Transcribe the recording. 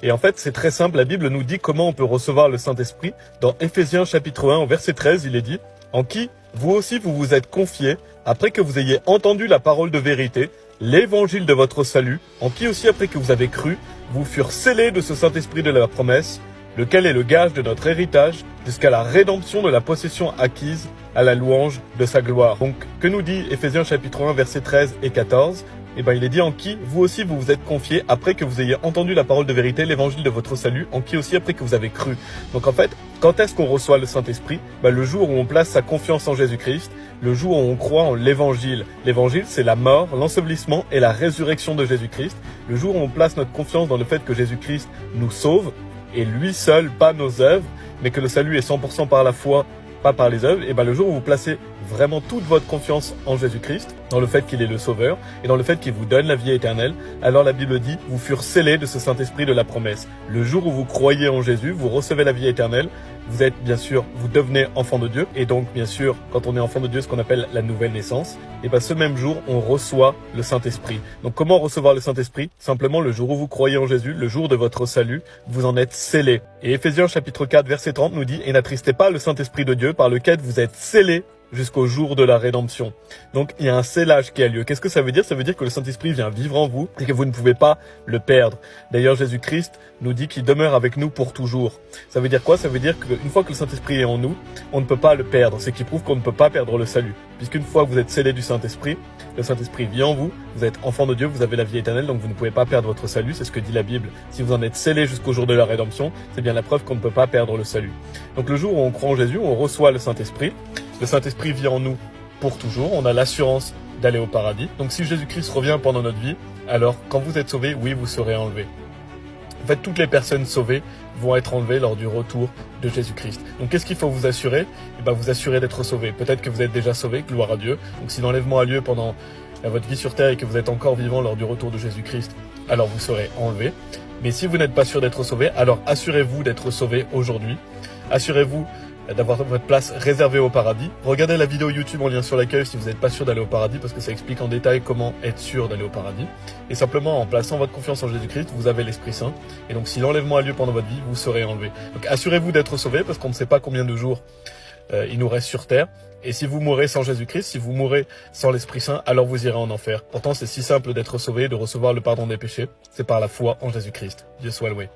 Et en fait, c'est très simple, la Bible nous dit comment on peut recevoir le Saint-Esprit. Dans Éphésiens chapitre 1, au verset 13, il est dit « En qui vous aussi vous vous êtes confiés, après que vous ayez entendu la parole de vérité, l'évangile de votre salut, en qui aussi après que vous avez cru, vous furent scellés de ce Saint-Esprit de la promesse, lequel est le gage de notre héritage, jusqu'à la rédemption de la possession acquise à la louange de sa gloire. » Donc, que nous dit Éphésiens chapitre 1, versets 13 et 14 ? Il est dit en qui vous aussi vous vous êtes confiés après que vous ayez entendu la parole de vérité, l'évangile de votre salut, en qui aussi après que vous avez cru. Donc en fait, quand est-ce qu'on reçoit le Saint-Esprit ? Le jour où on place sa confiance en Jésus-Christ, le jour où on croit en l'évangile. L'évangile, c'est la mort, l'ensevelissement et la résurrection de Jésus-Christ. Le jour où on place notre confiance dans le fait que Jésus-Christ nous sauve, et lui seul, pas nos œuvres, mais que le salut est 100% par la foi, pas par les œuvres, et le jour où vous placez vraiment toute votre confiance en Jésus-Christ, dans le fait qu'il est le Sauveur, et dans le fait qu'il vous donne la vie éternelle, alors la Bible dit, vous furent scellés de ce Saint-Esprit de la promesse. Le jour où vous croyez en Jésus, vous recevez la vie éternelle, vous êtes bien sûr, vous devenez enfant de Dieu, et donc bien sûr, quand on est enfant de Dieu, ce qu'on appelle la nouvelle naissance, et ce même jour, on reçoit le Saint-Esprit. Donc comment recevoir le Saint-Esprit ? Simplement le jour où vous croyez en Jésus, le jour de votre salut, vous en êtes scellés. Et Éphésiens chapitre 4, verset 30 nous dit, et n'attristez pas le Saint-Esprit de Dieu, par lequel vous êtes scellés jusqu'au jour de la rédemption. Donc il y a un scellage qui a lieu. Qu'est-ce que ça veut dire ? Ça veut dire que le Saint-Esprit vient vivre en vous et que vous ne pouvez pas le perdre. D'ailleurs, Jésus-Christ nous dit qu'il demeure avec nous pour toujours. Ça veut dire quoi ? Ça veut dire qu'une fois que le Saint-Esprit est en nous, on ne peut pas le perdre. C'est qui prouve qu'on ne peut pas perdre le salut. Puisqu'une fois que vous êtes scellés du Saint-Esprit, le Saint-Esprit vit en vous, vous êtes enfant de Dieu, vous avez la vie éternelle, donc vous ne pouvez pas perdre votre salut. C'est ce que dit la Bible. Si vous en êtes scellés jusqu'au jour de la rédemption, c'est bien la preuve qu'on ne peut pas perdre le salut. Donc le jour où on croit en Jésus, on reçoit le Saint-Esprit. Le Saint-Esprit vit en nous pour toujours. On a l'assurance d'aller au paradis. Donc si Jésus-Christ revient pendant notre vie, alors quand vous êtes sauvés, oui, vous serez enlevés. En fait, toutes les personnes sauvées vont être enlevées lors du retour de Jésus-Christ. Donc qu'est-ce qu'il faut vous assurer ? Vous assurer d'être sauvés. Peut-être que vous êtes déjà sauvés, gloire à Dieu. Donc si l'enlèvement a lieu pendant votre vie sur terre et que vous êtes encore vivant lors du retour de Jésus-Christ, alors vous serez enlevés. Mais si vous n'êtes pas sûr d'être sauvés, alors assurez-vous d'être sauvés aujourd'hui. Assurez-vous d'avoir votre place réservée au paradis. Regardez la vidéo YouTube en lien sur l'accueil si vous n'êtes pas sûr d'aller au paradis, parce que ça explique en détail comment être sûr d'aller au paradis. Et simplement, en plaçant votre confiance en Jésus-Christ, vous avez l'Esprit Saint. Et donc, si l'enlèvement a lieu pendant votre vie, vous serez enlevé. Donc, assurez-vous d'être sauvés, parce qu'on ne sait pas combien de jours il nous reste sur terre. Et si vous mourrez sans Jésus-Christ, si vous mourrez sans l'Esprit Saint, alors vous irez en enfer. Pourtant, c'est si simple d'être sauvé, de recevoir le pardon des péchés. C'est par la foi en Jésus-Christ. Dieu soit loué.